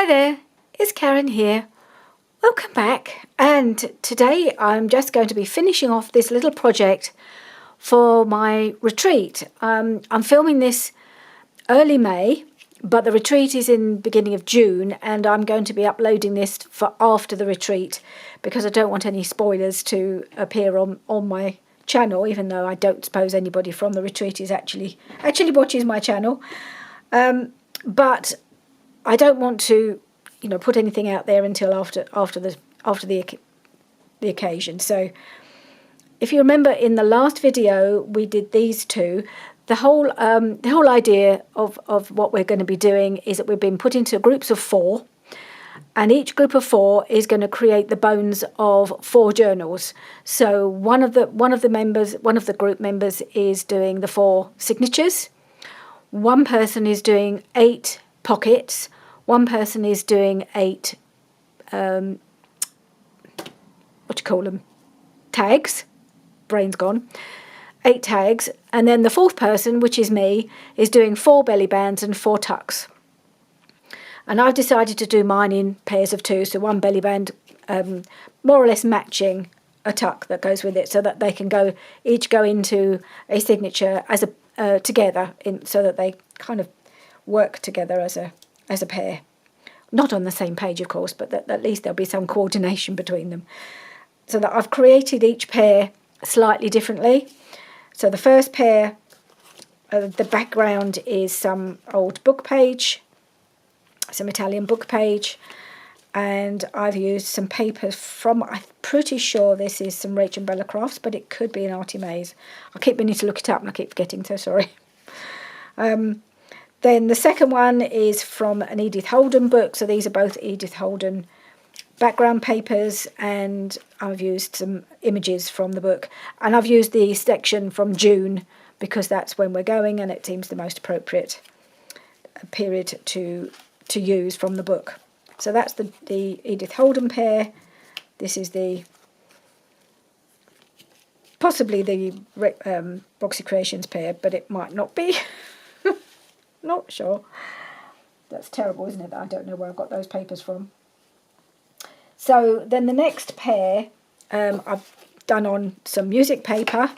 Hi there, it's Karen here. Welcome back, and today I'm just going to be finishing off this little project for my retreat. I'm filming this early May, but the retreat is in the beginning of June, and I'm going to be uploading this for after the retreat because I don't want any spoilers to appear on my channel, even though I don't suppose anybody from the retreat is actually watches my channel. But I don't want to, put anything out there until after the occasion. So, if you remember, in the last video we did these two. The whole idea of what we're going to be doing is that we've been put into groups of 4, and each group of 4 is going to create the bones of 4 journals. So one of the group members is doing the 4 signatures. One person is doing 8 pockets. One person is doing 8 tags. Brain's gone. 8 tags, and then the 4th person, which is me, is doing 4 belly bands and 4 tucks. And I've decided to do mine in pairs of 2, so one belly band more or less matching a tuck that goes with it, so that they can each go into a signature as together, so that they kind of work together as a pair. Not on the same page, of course, but at least there'll be some coordination between them. So that I've created each pair slightly differently. So the first pair, the background is some old book page, some Italian book page, and I've used some papers from, I'm pretty sure this is some Rachel Bella Crafts, but it could be an Artie Mays. I keep meaning to look it up and I keep forgetting, so sorry. Then the second one is from an Edith Holden book, so these are both Edith Holden background papers, and I've used some images from the book, and I've used the section from June because that's when we're going and it seems the most appropriate period to use from the book. So that's the Edith Holden pair. This is possibly the Roxy Creations pair, but it might not be. Not sure. That's terrible, isn't it? I don't know where I've got those papers from. So then the next pair I've done on some music paper.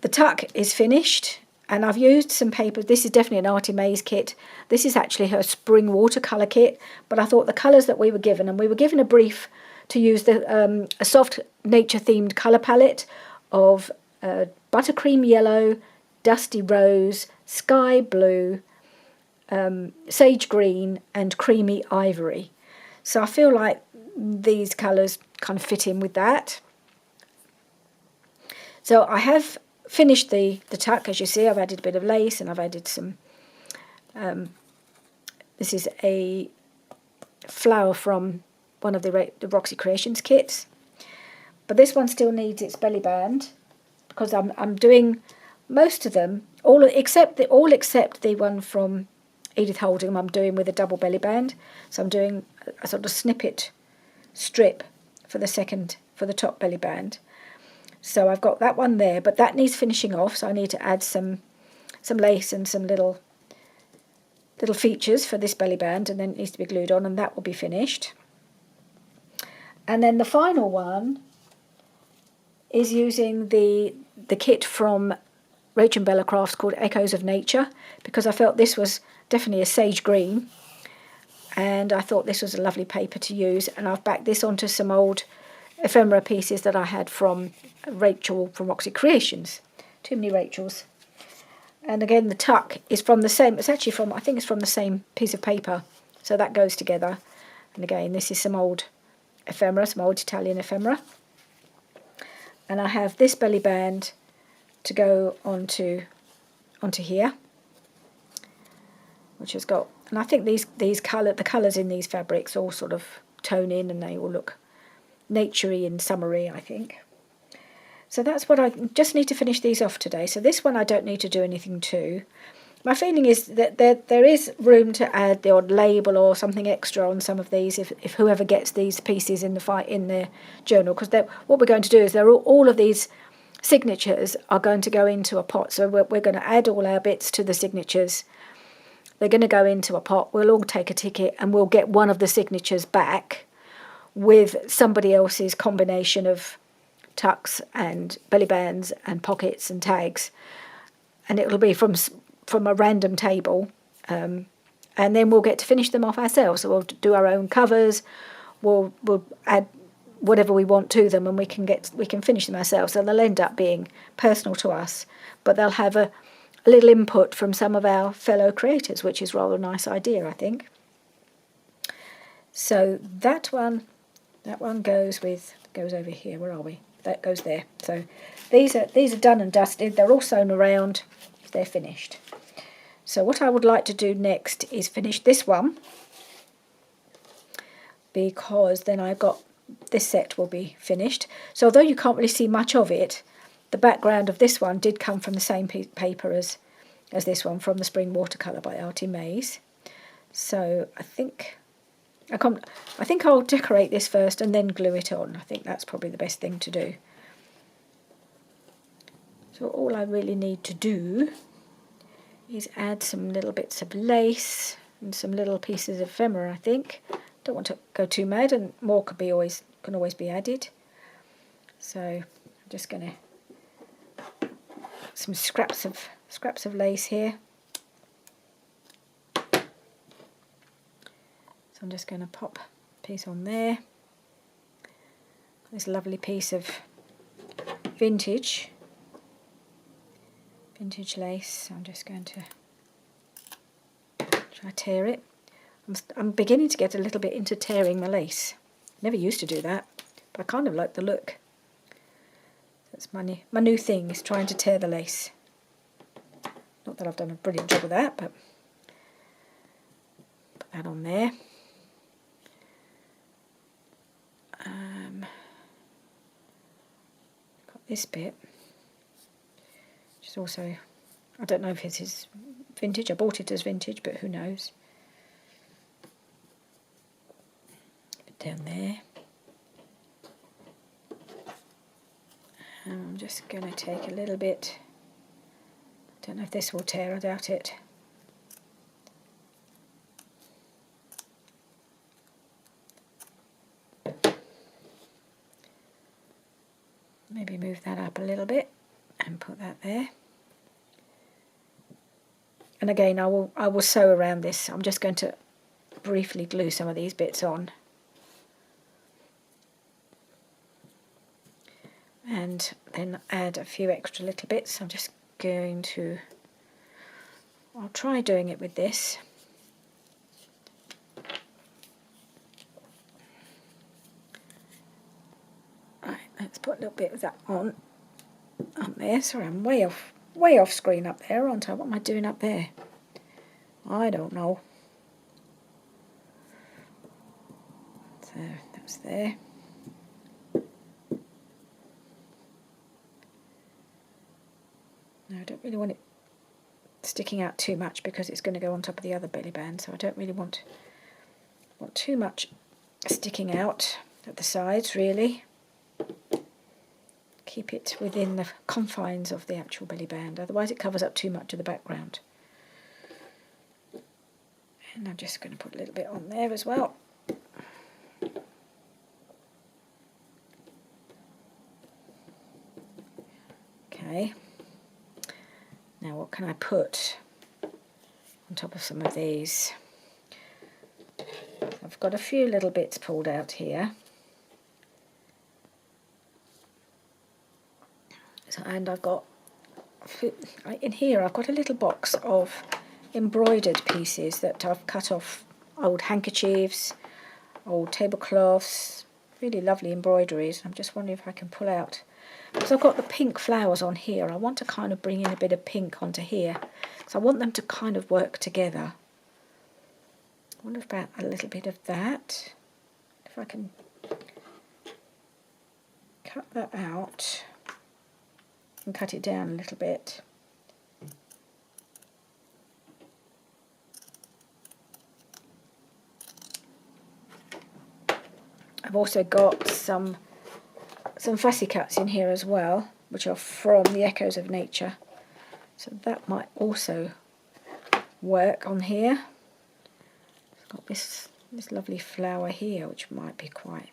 The tuck is finished, and I've used some paper. This is definitely an Artie Mays kit. This is actually her spring watercolour kit, but I thought the colours that we were given, and we were given a brief to use a soft nature-themed colour palette of buttercream yellow, dusty rose, sky blue, sage green, and creamy ivory. So I feel like these colours kind of fit in with that. So I have finished the tuck, as you see. I've added a bit of lace, and I've added some, this is a flower from one of the Roxy Creations kits. But this one still needs its belly band, because I'm doing most of them, all except the one from Edith Holden, I'm doing with a double belly band. So I'm doing a sort of snippet strip for the top belly band. So I've got that one there, but that needs finishing off, so I need to add some lace and some little features for this belly band, and then it needs to be glued on, and that will be finished. And then the final one is using the kit from Rachel Bella Crafts called Echoes of Nature, because I felt this was definitely a sage green, and I thought this was a lovely paper to use, and I've backed this onto some old ephemera pieces that I had from Rachel from Roxy Creations. Too many Rachels. And again, the tuck is from the same, it's actually from, I think it's from the same piece of paper, so that goes together. And again, this is some old ephemera, some old Italian ephemera. And I have this belly band to go onto here, which has got, and I think the colours in these fabrics all sort of tone in, and they all look naturey and summery, I think. So that's what I just need to finish these off today. So this one I don't need to do anything to. My feeling is that there is room to add the odd label or something extra on some of these if whoever gets these pieces in their journal, because what we're going to do is all of these signatures are going to go into a pot. So we're going to add all our bits to the signatures They're going to go into a pot. We'll all take a ticket and we'll get one of the signatures back with somebody else's combination of tucks and belly bands and pockets and tags. And it'll be from a random table. And then we'll get to finish them off ourselves. So we'll do our own covers. We'll add whatever we want to them, and we can finish them ourselves. So they'll end up being personal to us, but they'll have a little input from some of our fellow creators, which is rather a nice idea, I think. So that one goes over here. Where are we? That goes there. So these are done and dusted. They're all sewn around. They're finished. So what I would like to do next is finish this one, because then I've got this set will be finished. So although you can't really see much of it, the background of this one did come from the same paper as this one, from the Spring Watercolour by Artie Mays. So I think I'll decorate this first and then glue it on. I think that's probably the best thing to do. So all I really need to do is add some little bits of lace and some little pieces of ephemera, I think. Don't want to go too mad, and more can always be added. So I'm just going to some scraps of lace here. So I'm just going to pop a piece on there. This lovely piece of vintage lace. So I'm just going to try to tear it. I'm beginning to get a little bit into tearing the lace. Never used to do that, but I kind of like the look. That's my new thing, is trying to tear the lace. Not that I've done a brilliant job of that, but put that on there. Got this bit, which is also, I don't know if it is vintage. I bought it as vintage, but who knows. Down there. And I'm just going to take a little bit. I don't know if this will tear, I doubt it. Maybe move that up a little bit and put that there. And again, I will sew around this. I'm just going to briefly glue some of these bits on. And then add a few extra little bits. I'm just going to, I'll try doing it with this. Right, let's put a little bit of that on there. Sorry, I'm way off screen up there, aren't I? What am I doing up there? I don't know. So that's there. No, I don't really want it sticking out too much because it's going to go on top of the other belly band, so I don't really want too much sticking out at the sides, really. Keep it within the confines of the actual belly band, otherwise it covers up too much of the background. And I'm just going to put a little bit on there as well. Okay. Now what can I put on top of some of these? I've got a few little bits pulled out here. So, and I've got, in here I've got a little box of embroidered pieces that I've cut off old handkerchiefs, old tablecloths, really lovely embroideries. I'm just wondering if I can pull out. Because I've got the pink flowers on here, I want to kind of bring in a bit of pink onto here. So I want them to kind of work together. I wonder about a little bit of that. If I can cut that out and cut it down a little bit. I've also got some fussy cuts in here as well, which are from the Echoes of Nature. So that might also work on here. It's got this lovely flower here, which might be quite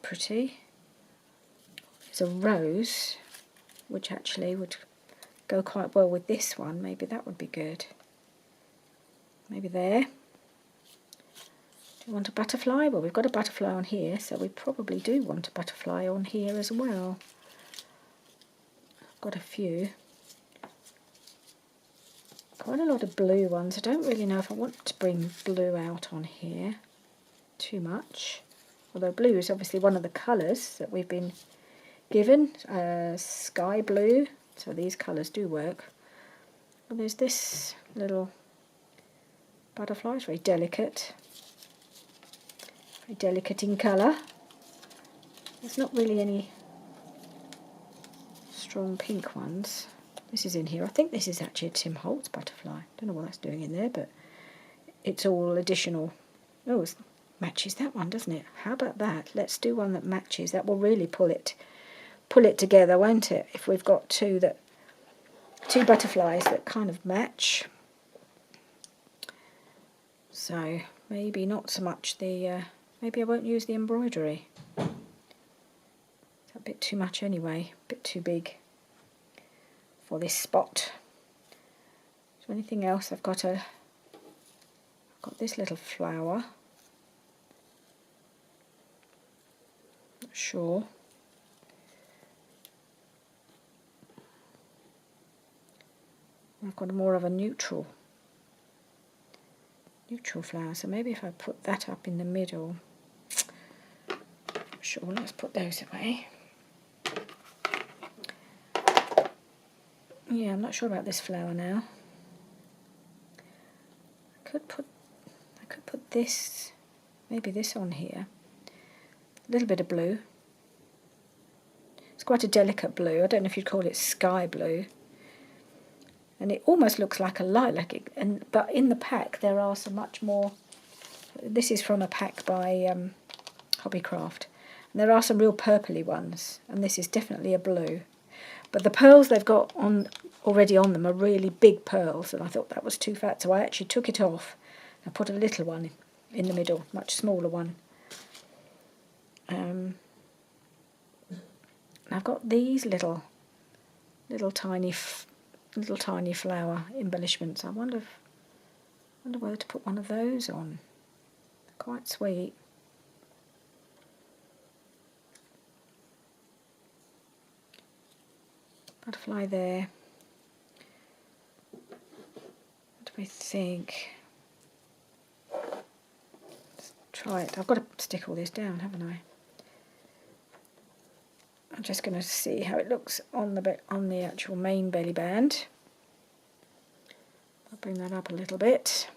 pretty. There's a rose, which actually would go quite well with this one. Maybe that would be good. Maybe there. Do you want a butterfly? Well, we've got a butterfly on here, so we probably do want a butterfly on here as well. I've got a few. Quite a lot of blue ones. I don't really know if I want to bring blue out on here too much. Although blue is obviously one of the colours that we've been given. Sky blue. So these colours do work. And there's this little butterfly. It's very delicate. Very delicate in colour. There's not really any strong pink ones. This is in here. I think this is actually a Tim Holtz butterfly. Don't know what that's doing in there, but it's all additional. Oh, it matches that one, doesn't it? How about that? Let's do one that matches. That will really pull it together, won't it? If we've got two butterflies that kind of match. So maybe not so much the. Maybe I won't use the embroidery. It's a bit too much anyway. A bit too big for this spot. Is there anything else? I've got this little flower. Not sure. I've got more of a neutral flower, so maybe if I put that up in the middle. Sure, let's put those away. Yeah, I'm not sure about this flower now. I could put this, maybe this on here. A little bit of blue. It's quite a delicate blue. I don't know if you'd call it sky blue. And it almost looks like a lilac, but in the pack there are so much more. This is from a pack by Hobbycraft. And there are some real purpley ones, and this is definitely a blue. But the pearls they've got already on them are really big pearls, and I thought that was too fat, so I actually took it off and put a little one in the middle, much smaller one. And I've got these little tiny flower embellishments. I wonder whether to put one of those on. They're quite sweet. Butterfly there. What do we think? Let's try it. I've got to stick all this down, haven't I? I'm just going to see how it looks on the actual main belly band. I'll bring that up a little bit.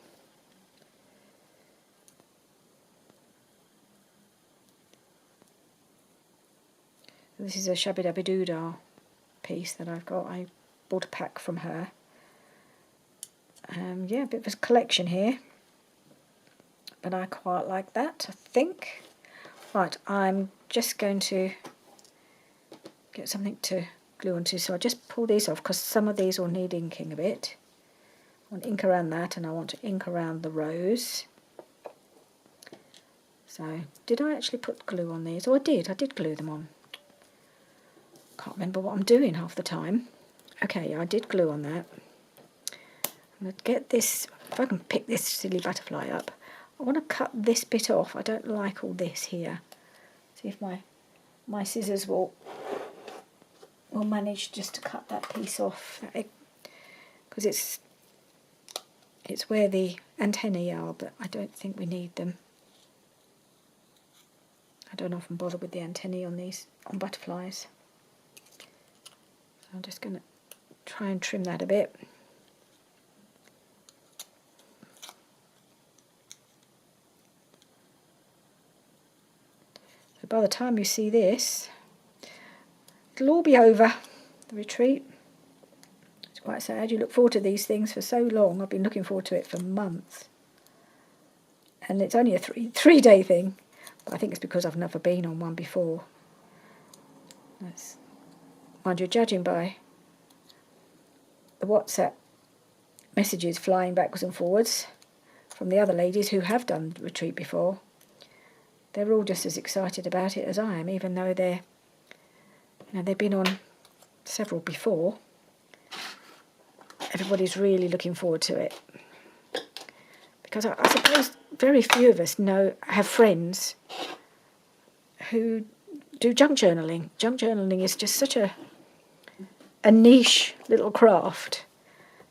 This is a Shabby Dabby Doodah piece that I've got. I bought a pack from her. Yeah, a bit of a collection here. But I quite like that, I think. Right, I'm just going to get something to glue onto, so I just pull these off because some of these will need inking a bit. I want ink around that, and I want to ink around the rose. So, did I actually put glue on these? Oh, I did glue them on. Can't remember what I'm doing half the time. Okay, I did glue on that. I'm going to get this, if I can pick this silly butterfly up. I want to cut this bit off. I don't like all this here. See if my scissors will manage just to cut that piece off, because it's where the antennae are, but I don't think we need them. I don't often bother with the antennae on butterflies. So I'm just going to try and trim that a bit. So by the time you see this, it'll all be over, the retreat. It's quite sad. You look forward to these things for so long. I've been looking forward to it for months. And it's only a three-day thing. But I think it's because I've never been on one before. Mind you, judging by the WhatsApp messages flying backwards and forwards from the other ladies who have done the retreat before. They're all just as excited about it as I am, even though they've been on several before. Everybody's really looking forward to it. Because I suppose very few of us have friends who do junk journaling. Junk journaling is just such a niche little craft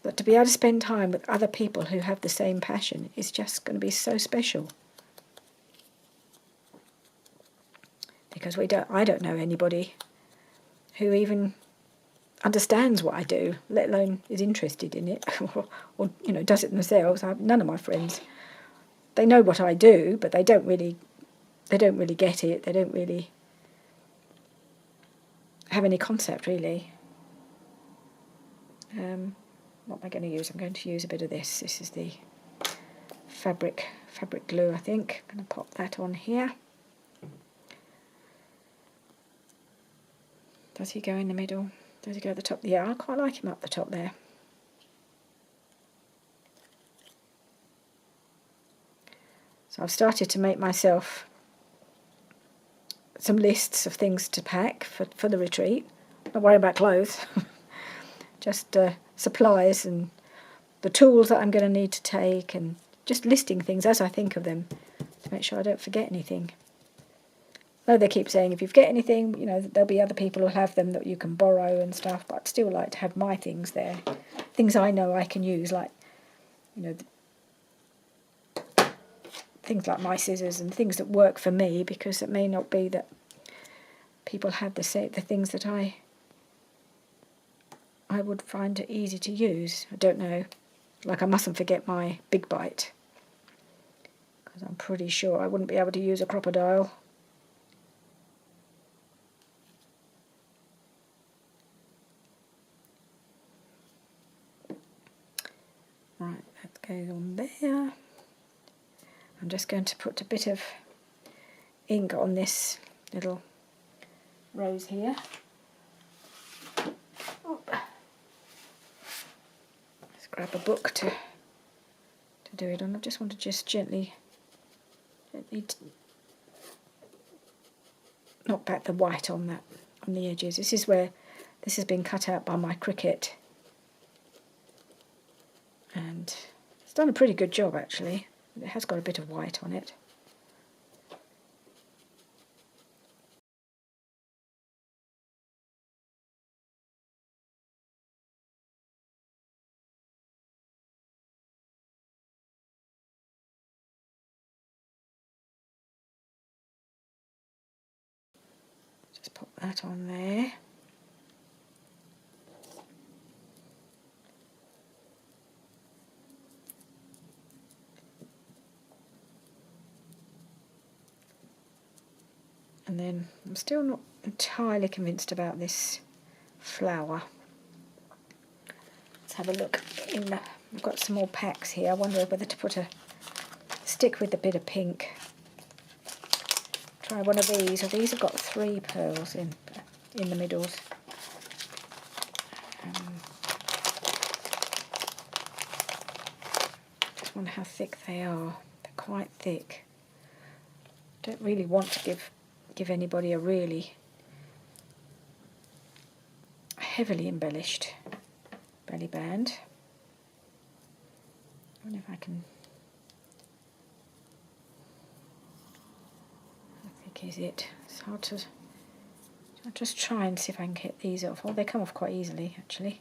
that to be able to spend time with other people who have the same passion is just going to be so special. Because I don't know anybody who even understands what I do, let alone is interested in it, or does it themselves. None of my friends, they know what I do, but they don't really get it. They don't really have any concept, really. What am I going to use? I'm going to use a bit of this. This is the fabric glue, I think. I'm going to pop that on here. Does he go in the middle? Does he go at the top? Yeah, I quite like him up the top there. So I've started to make myself some lists of things to pack for the retreat. Not worrying about clothes. Just supplies and the tools that I'm going to need to take, and just listing things as I think of them to make sure I don't forget anything. Though they keep saying if you forget anything, there'll be other people who'll have them that you can borrow and stuff, but I'd still like to have my things there. Things I know I can use, like, things like my scissors and things that work for me, because it may not be that people have the things that I would find it easy to use. I don't know. Like, I mustn't forget my big bite, because I'm pretty sure I wouldn't be able to use a crocodile. Right, that goes on there. I'm just going to put a bit of ink on this little rose here. Let's grab a book to do it on. I just want to gently knock back the white on the edges. This is where this has been cut out by my Cricut, and it's done a pretty good job actually. It has got a bit of white on it. Just pop that on there. And then I'm still not entirely convinced about this flower. Let's have a look. I've got some more packs here. I wonder whether to stick with a bit of pink. Try one of these. So these have got 3 pearls in the middles. Just wonder how thick they are. They're quite thick. Don't really want to give anybody a really heavily embellished belly band. I wonder if I can. How thick is it? It's hard to. I'll just try and see if I can get these off. Oh, they come off quite easily actually.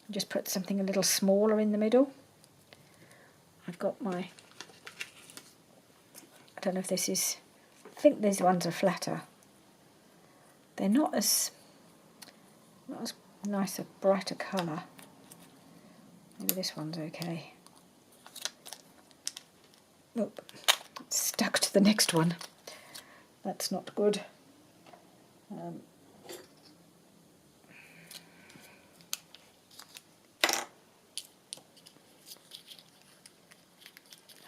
I'll just put something a little smaller in the middle. I've got my. I don't know if this is. I think these ones are flatter. They're not as nice a brighter colour. Maybe this one's okay. Nope, it's stuck to the next one. That's not good.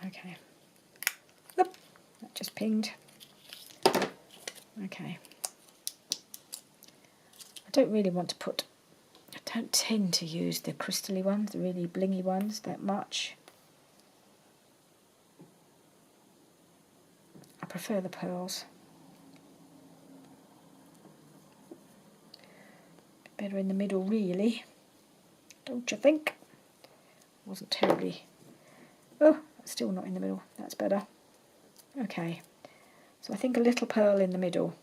Okay. Oop, that just pinged. Okay. I don't really want to don't tend to use the crystally ones, the really blingy ones, that much. I prefer the pearls. Better in the middle, really. Don't you think? Wasn't terribly... Oh, still not in the middle. That's better. Okay. So I think a little pearl in the middle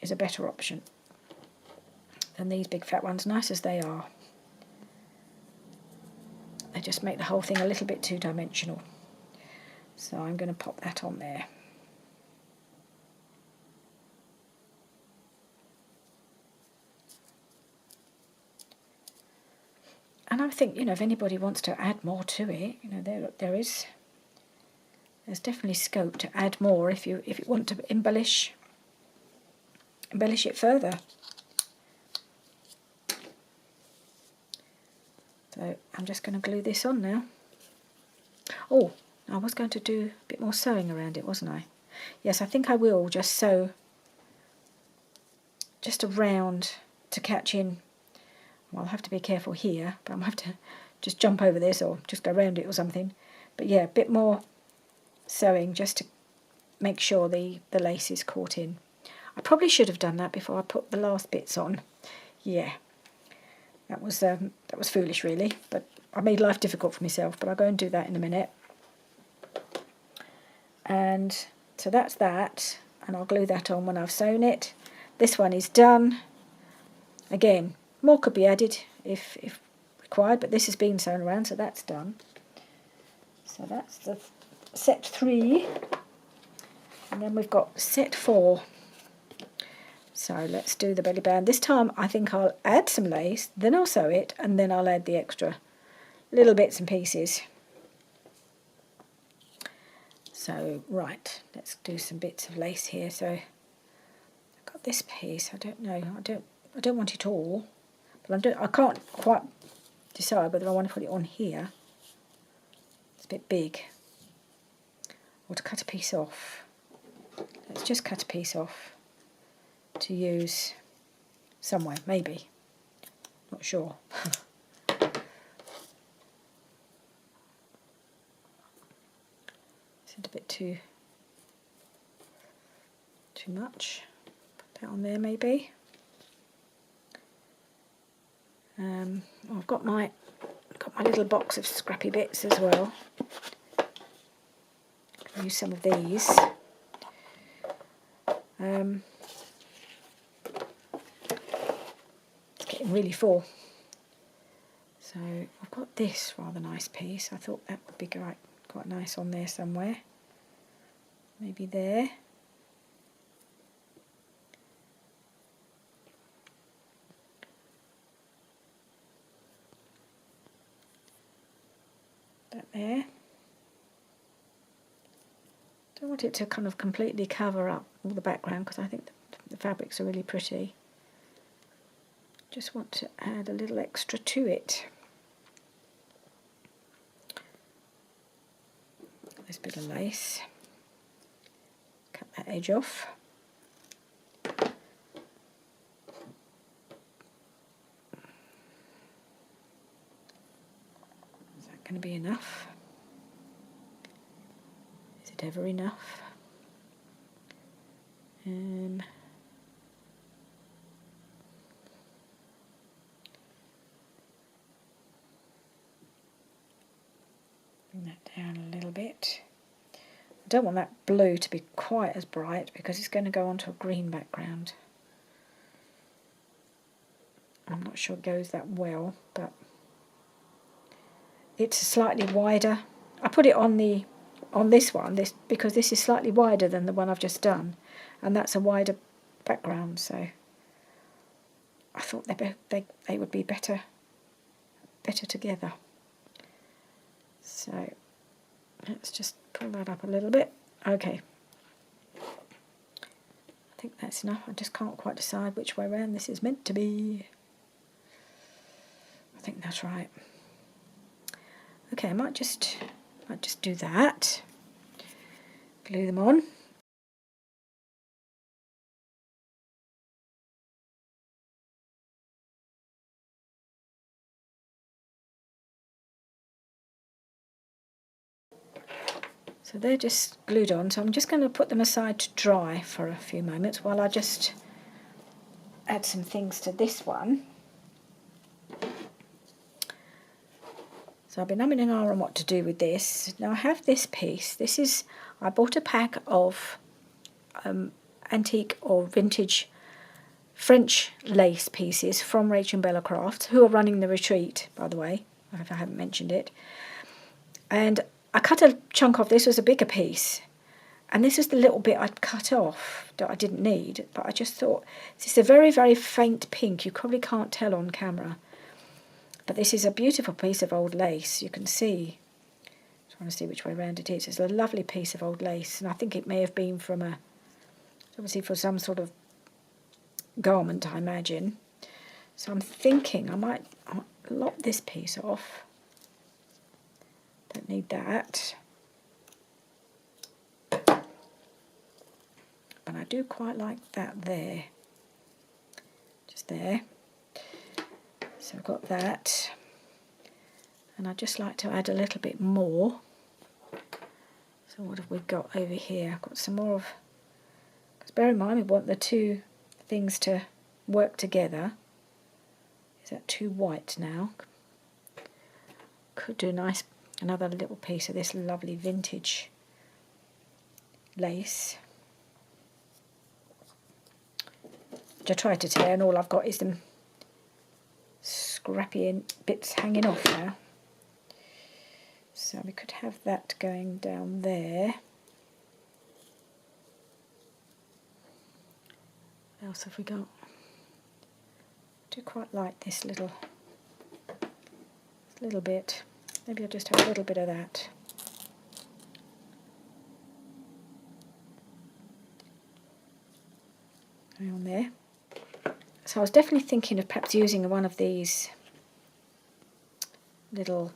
is a better option than these big fat ones, nice as they are. They just make the whole thing a little bit two-dimensional. So I'm going to pop that on there. And I think, if anybody wants to add more to it, there's definitely scope to add more if you want to embellish it further. So I'm just going to glue this on now. Oh, I was going to do a bit more sewing around it, wasn't I? Yes, I think I will just sew just around to catch in. Well, I'll have to be careful here, but I'll have to just jump over this or just go around it or something. But yeah, a bit more sewing just to make sure the lace is caught in. I probably should have done that before I put the last bits on. Yeah, that was foolish really, but I made life difficult for myself, but I'll go and do that in a minute. And so that's that, and I'll glue that on when I've sewn it. This one is done. Again, more could be added if required, but this has been sewn around, so that's done. So that's the set 3, and then we've got set 4. So let's do the belly band. This time I think I'll add some lace, then I'll sew it, and then I'll add the extra little bits and pieces. So right, let's do some bits of lace here. So I've got this piece. I don't know. I don't want it all, but I can't quite decide whether I want to put it on here. It's a bit big, or to cut a piece off. Let's just cut a piece off to use somewhere, maybe. Not sure. Is it a bit too much? Put that on there, maybe. I've got my little box of scrappy bits as well. I'll use some of these. It's getting really full. So I've got this rather nice piece. I thought that would be quite nice on there somewhere. Maybe there. That there. Don't want it to kind of completely cover up all the background because I think the fabrics are really pretty. Just want to add a little extra to it. This bit of lace. Cut that edge off. Is that going to be enough? Is it ever enough? Bring that down a little bit. I don't want that blue to be quite as bright because it's going to go onto a green background. I'm not sure it goes that well, but it's slightly wider. I put it on this one because this is slightly wider than the one I've just done, and that's a wider background, so I thought they would be better together. So let's just pull that up a little bit. Okay, I think that's enough. I just can't quite decide which way around this is meant to be. I think that's right. Okay, I might just do that. Glue them on. So they're just glued on, so I'm just going to put them aside to dry for a few moments while I just add some things to this one. So I've been umming and ahhing on what to do with this. Now I have this piece. I bought a pack of antique or vintage French lace pieces from Rachel and Bella Crafts, who are running the retreat, by the way, if I haven't mentioned it. And I cut a chunk off. This was a bigger piece. And this is the little bit I'd cut off that I didn't need. But I just thought, this is a very, very faint pink. You probably can't tell on camera. But this is a beautiful piece of old lace. You can see. I'm trying to see which way around it is. It's a lovely piece of old lace. And I think it may have been obviously for some sort of garment, I imagine. So I'm thinking I might lop this piece off. Don't need that. But I do quite like that there. Just there. So I've got that. And I'd just like to add a little bit more. So what have we got over here? I've got some more of... Because bear in mind we want the two things to work together. Is that too white now? Could do another little piece of this lovely vintage lace, which I tried to tear and all I've got is them scrappy bits hanging off now. So we could have that going down there. What else have we got? I do quite like this little bit. Maybe I'll just have a little bit of that. Going on there. So I was definitely thinking of perhaps using one of these little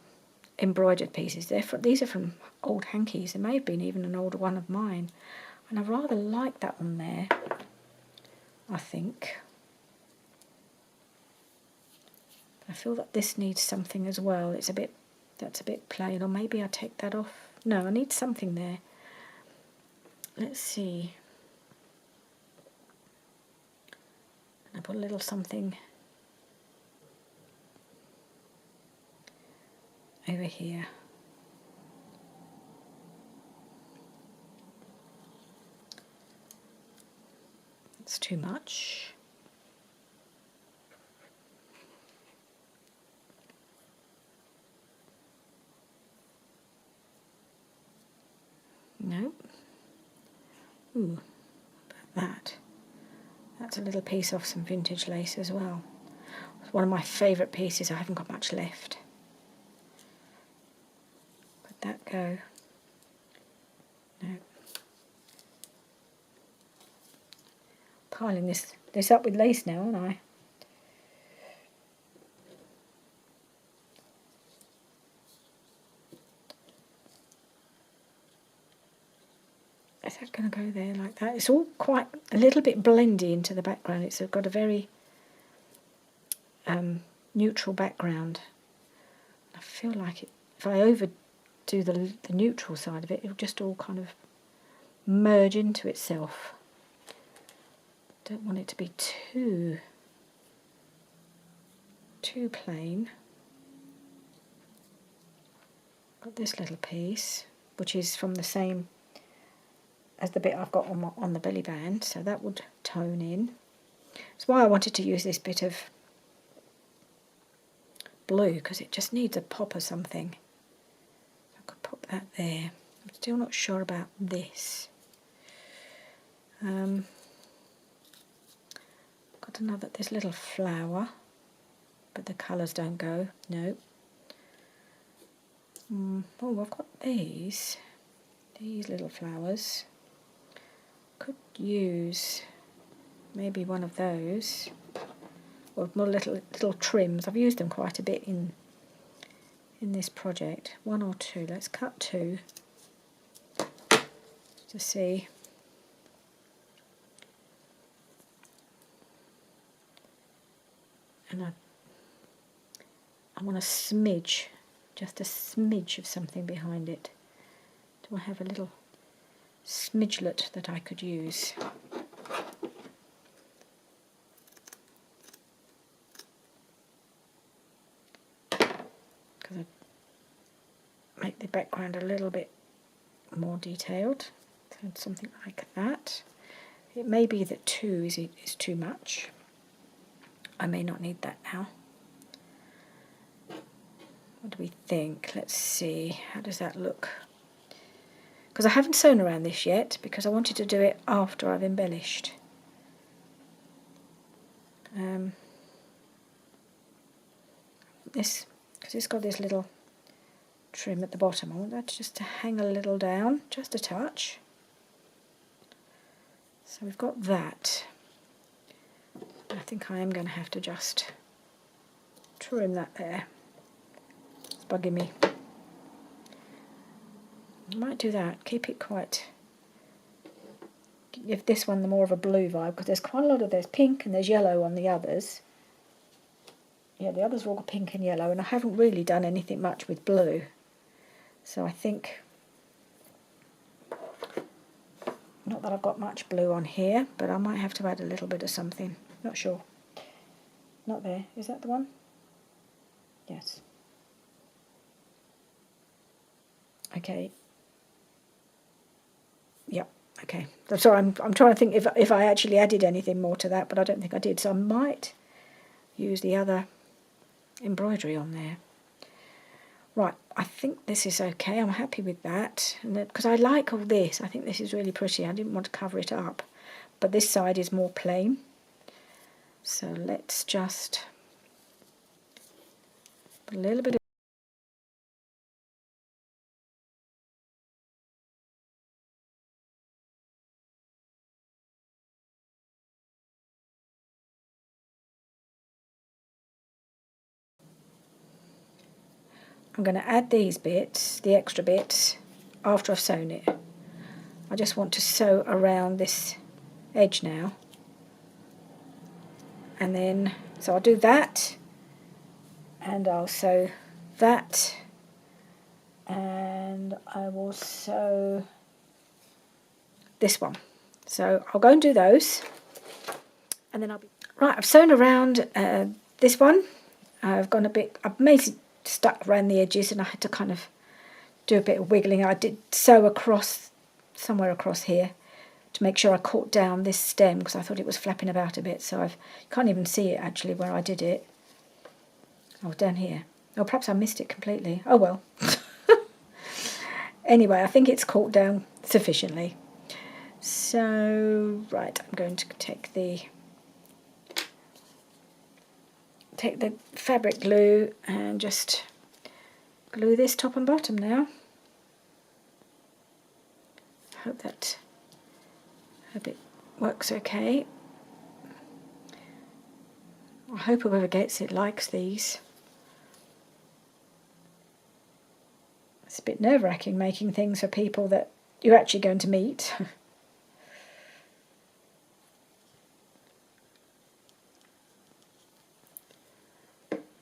embroidered pieces. These are from old hankies. There may have been even an older one of mine. And I rather like that one there, I think. I feel that this needs something as well. That's a bit plain, or maybe I take that off. No, I need something there. Let's see. I put a little something over here. That's too much. Nope. Ooh, about that. That's a little piece off some vintage lace as well. It's one of my favourite pieces. I haven't got much left. Let that go. No. Piling this up with lace now, aren't I? Is that going to go there like that? It's all quite a little bit blendy into the background. It's got a very neutral background. I feel like if I overdo the neutral side of it, it'll just all kind of merge into itself. Don't want it to be too plain. Got this little piece, which is from the same as the bit I've got on the belly band, so that would tone in. That's why I wanted to use this bit of blue, because it just needs a pop or something. I could pop that there. I'm still not sure about this. Got this little flower, but the colours don't go. No. Oh, I've got these little flowers. Could use maybe one of those, or more little trims. I've used them quite a bit in this project. One or two. Let's cut two to see. And I want a smidge, just a smidge of something behind it. Do I have a little smidgelet that I could use? Because I make the background a little bit more detailed. So something like that. It may be that 2 is too much. I may not need that now. What do we think? Let's see. How does that look? Because I haven't sewn around this yet, because I wanted to do it after I've embellished. This, because it's got this little trim at the bottom. I want that just to hang a little down, just a touch. So we've got that. I think I am going to have to just trim that there. It's bugging me. I might do that, keep it quite, give this one the more of a blue vibe, because there's quite a lot of, there's pink and there's yellow on the others. Yeah, the others are all pink and yellow, and I haven't really done anything much with blue. So I think, not that I've got much blue on here, but I might have to add a little bit of something. Not sure. Not there. Is that the one? Yes. Okay. Yep. Okay. I'm sorry. I'm trying to think if I actually added anything more to that, but I don't think I did. So I might use the other embroidery on there. Right. I think this is okay. I'm happy with that, and because I like all this. I think this is really pretty. I didn't want to cover it up, but this side is more plain. So let's just put a little bit of I'm going to add these bits, the extra bits, after I've sewn it. I just want to sew around this edge now. And then, so I'll do that, and I'll sew that, and I will sew this one. So I'll go and do those, and then I'll be... Right, I've sewn around this one. I've gone a bit, I've made it stuck around the edges, and I had to kind of do a bit of wiggling. I did sew across, somewhere across here, to make sure I caught down this stem, because I thought it was flapping about a bit, so you can't even see it actually where I did it. Oh, down here. Oh, perhaps I missed it completely. Oh well. Anyway, I think it's caught down sufficiently. So, right, I'm going to take the fabric glue and just glue this top and bottom now. Hope it works okay. I hope whoever gets it likes these. It's a bit nerve-wracking making things for people that you're actually going to meet.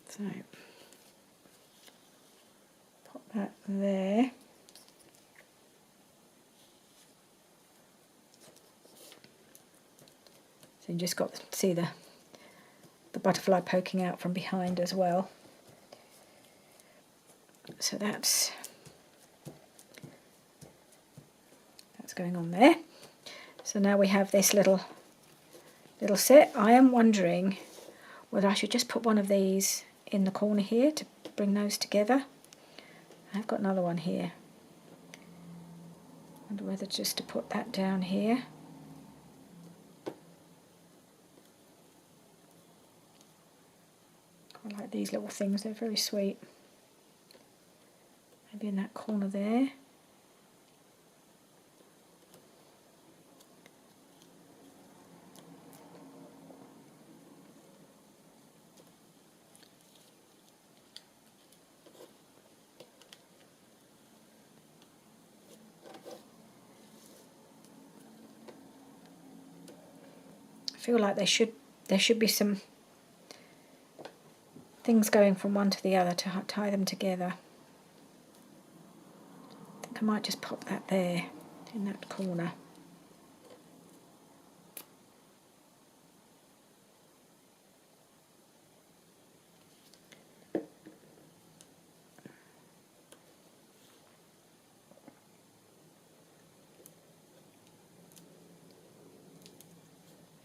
So, pop that there. So you just got to see the butterfly poking out from behind as well. So that's going on there. So now we have this little set. I am wondering whether I should just put one of these in the corner here to bring those together. I've got another one here. I wonder whether just to put that down here. I like these little things, they're very sweet. Maybe in that corner there. I feel like there should be some things going from one to the other to tie them together. I think I might just pop that there in that corner.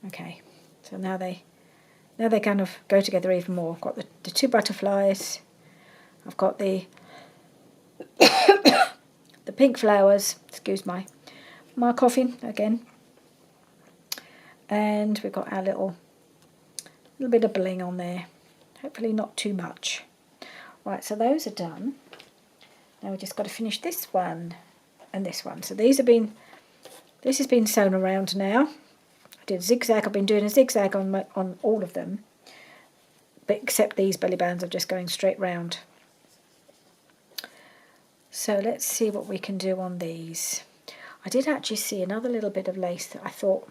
Okay, so now they kind of go together even more. I've got the two butterflies. I've got the the pink flowers. Excuse my coughing again. And we've got our little bit of bling on there. Hopefully not too much. Right, so those are done. Now we've just got to finish this one and this one. So this has been sewn around now. I did a zigzag. I've been doing a zigzag on all of them, but except these belly bands, I'm just going straight round. So let's see what we can do on these. I did actually see another little bit of lace that I thought,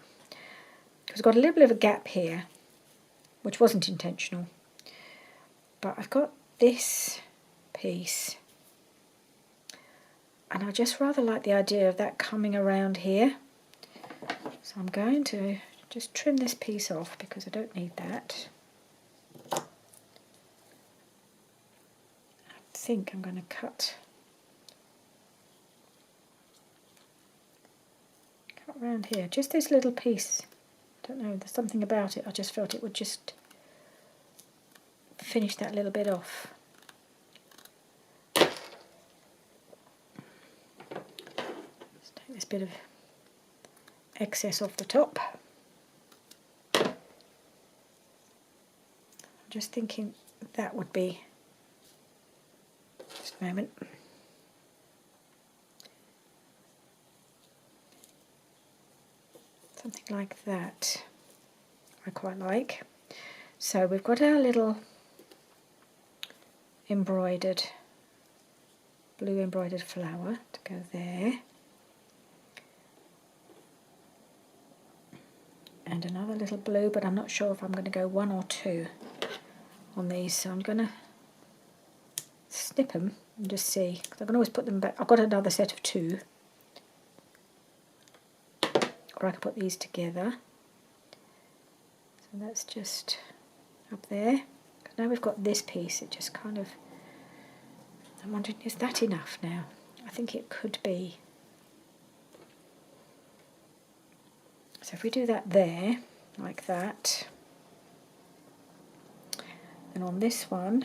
because I've got a little bit of a gap here, which wasn't intentional, but I've got this piece, and I just rather like the idea of that coming around here. So I'm going to just trim this piece off because I don't need that. I think I'm going to cut around here, just this little piece. I don't know, there's something about it, I just felt it would just finish that little bit off. Let's take this bit of excess off the top. I'm just thinking that would be, just a moment. Something like that, I quite like. So we've got our little embroidered, blue embroidered flower to go there. And another little blue, but I'm not sure if I'm going to go one or two on these, so I'm going to snip them and just see, because I can always put them back. I've got another set of two, or I can put these together. So that's just up there. Now we've got this piece, it just kind of, I'm wondering, is that enough now? I think it could be. So if we do that there, like that, and on this one,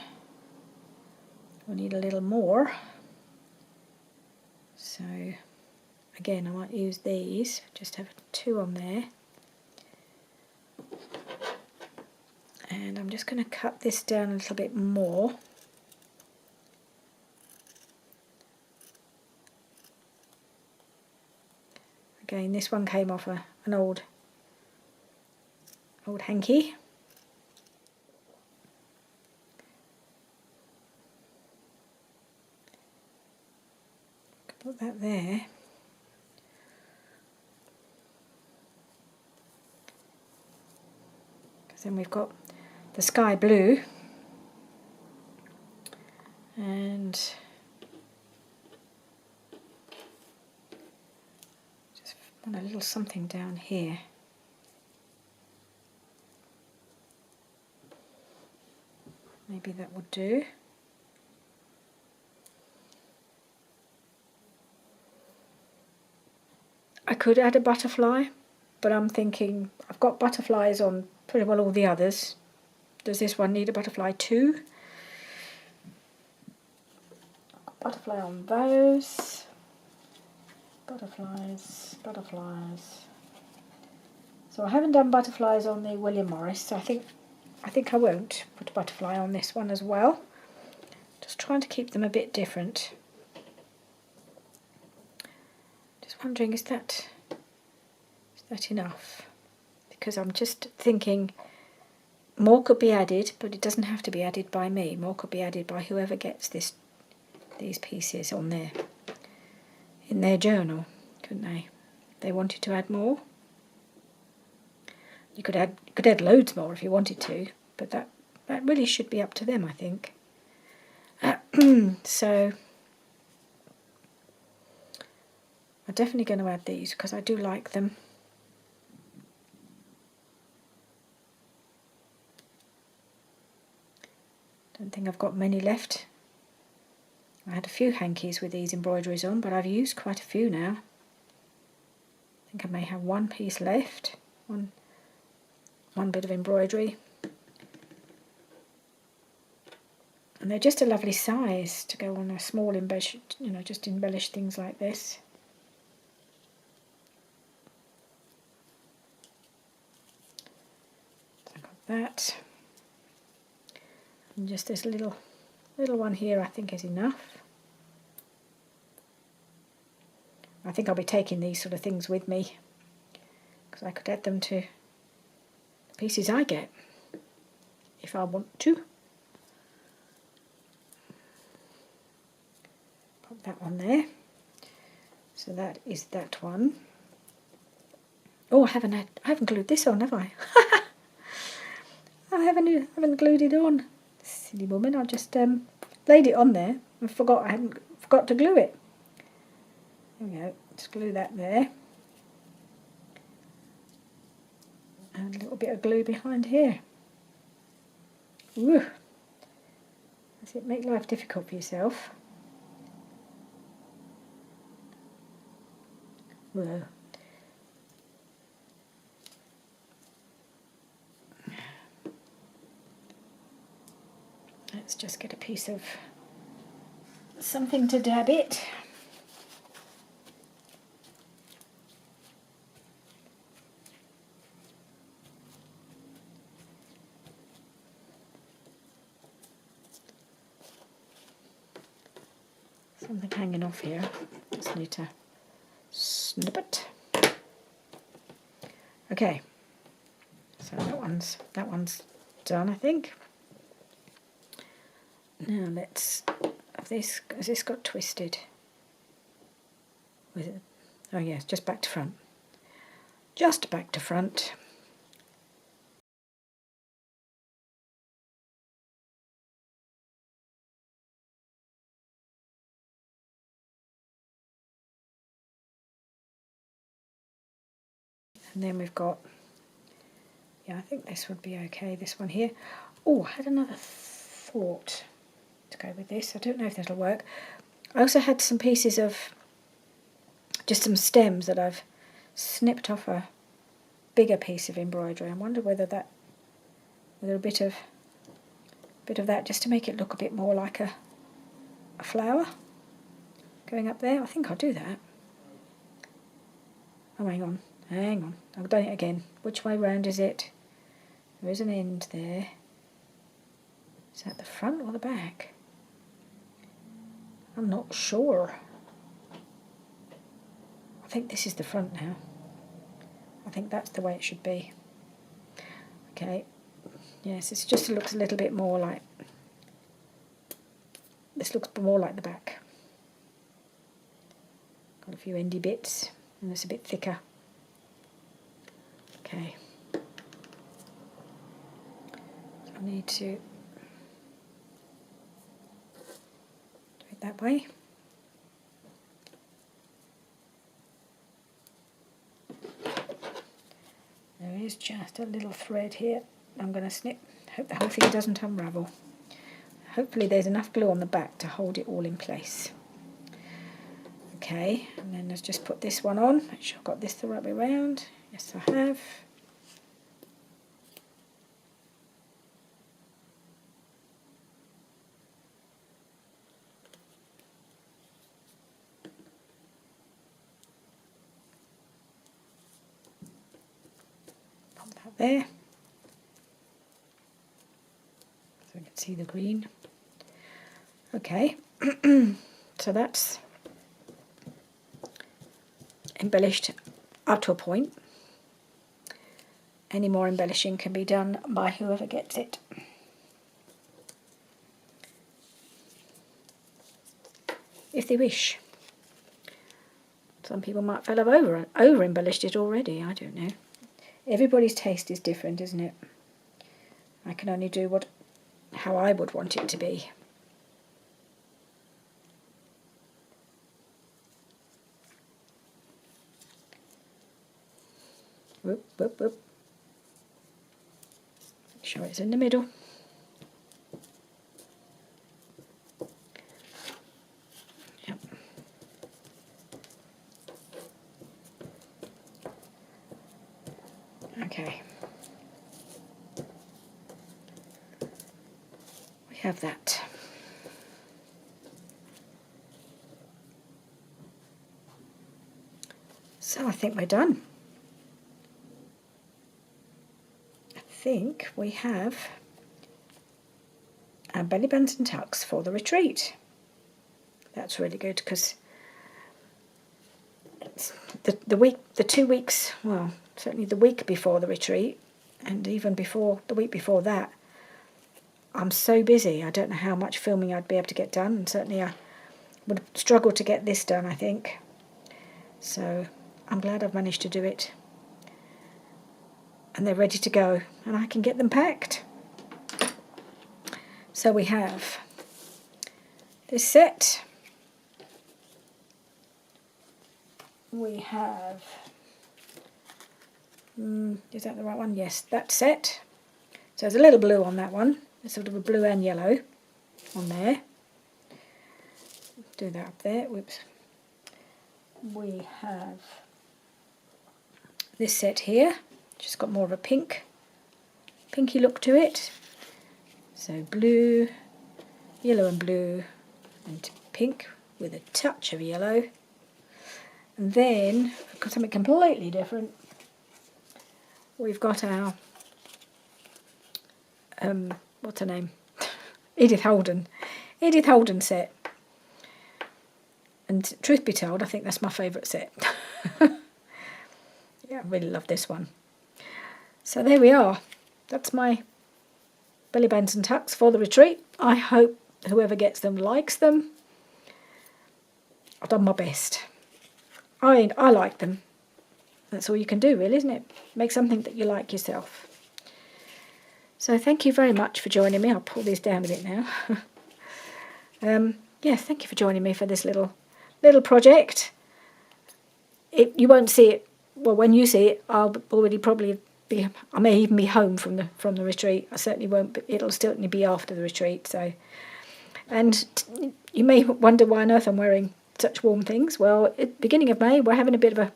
we'll need a little more. So again, I might use these, just have two on there. And I'm just going to cut this down a little bit more. Again, this one came off an old hanky. Put that there. Because then we've got the sky blue and just want a little something down here. Maybe that would do. I could add a butterfly, but I'm thinking I've got butterflies on pretty well all the others. Does this one need a butterfly too? Butterfly on those. Butterflies. So I haven't done butterflies on the William Morris, so I think I won't put a butterfly on this one as well. Just trying to keep them a bit different. Just wondering, is that enough? Because I'm just thinking more could be added, but it doesn't have to be added by me. More could be added by whoever gets these pieces on there in their journal, couldn't they? If they wanted to add more. You could add loads more if you wanted to, but that really should be up to them, I think. So I'm definitely going to add these because I do like them. Don't think I've got many left. I had a few hankies with these embroideries on, but I've used quite a few now. I think I may have one piece left, one bit of embroidery. And they're just a lovely size to go on a small embellish, just embellish things like this. So I've got that. And just this little one here I think is enough. I think I'll be taking these sort of things with me because I could add them to the pieces I get if I want to. Pop that one there. So that is that one. Oh, I haven't glued this on, have I? I haven't glued it on. Silly woman, I just laid it on there and forgot to glue it. There we go, just glue that there. And a little bit of glue behind here. Woo! Does it make life difficult for yourself? Whoa. Let's just get a piece of something to dab it. Something hanging off here. Just need to snip it. Okay. So that one's done, I think. Now let's have this. Has this got twisted? With it? Oh yes, just back to front. Just back to front. And then we've got, yeah, I think this would be okay, this one here. Oh, I had another thought to go with this. I don't know if that'll work. I also had some pieces of, just some stems that I've snipped off a bigger piece of embroidery. I wonder whether a bit of that just to make it look a bit more like a flower going up there. I think I'll do that. Oh, hang on. I've done it again. Which way round is it? There is an end there. Is that the front or the back? I'm not sure. I think this is the front now. I think that's the way it should be. Okay. Yes, it just looks a little bit more like... This looks more like the back. Got a few endy bits, and it's a bit thicker. Okay. I need to do it that way. There is just a little thread here. I'm going to snip. Hope the whole thing doesn't unravel. Hopefully there's enough glue on the back to hold it all in place. Okay, and then let's just put this one on. Make sure I've got this the right way round. Yes, I have. Pop that there. So we can see the green. Okay, so that's embellished up to a point. Any more embellishing can be done by whoever gets it. If they wish. Some people might feel I've over embellished it already, I don't know. Everybody's taste is different, isn't it? I can only do how I would want it to be. Whoop, whoop, whoop. Make sure it's in the middle. Yep. Okay. We have that. So I think we're done. I think we have our belly bands and tucks for the retreat. That's really good because the 2 weeks, well, certainly the week before the retreat, and even before the week before that, I'm so busy. I don't know how much filming I'd be able to get done, and certainly I would struggle to get this done, I think. So I'm glad I've managed to do it. And they're ready to go, and I can get them packed. So we have this set. We have, is that the right one? Yes, that set. So there's a little blue on that one. There's sort of a blue and yellow on there. Do that up there. Whoops. We have this set here. Just got more of a pinky look to it. So blue, yellow and blue, and pink with a touch of yellow. And then, we've got something completely different. We've got our, what's her name? Edith Holden set. And truth be told, I think that's my favourite set. Yeah, I really love this one. So there we are. That's my belly bands and tucks for the retreat. I hope whoever gets them likes them. I've done my best. I like them. That's all you can do, really, isn't it? Make something that you like yourself. So thank you very much for joining me. I'll pull these down a bit now. Yes, thank you for joining me for this little project. You won't see it. Well, when you see it, I'll already probably be. I may even be home from the retreat. I certainly won't. But it'll certainly be after the retreat. So, and you may wonder why on earth I'm wearing such warm things. Well, at the beginning of May, we're having a bit of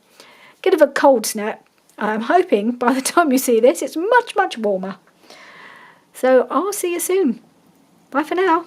a cold snap. I'm hoping by the time you see this, it's much, much warmer. So I'll see you soon. Bye for now.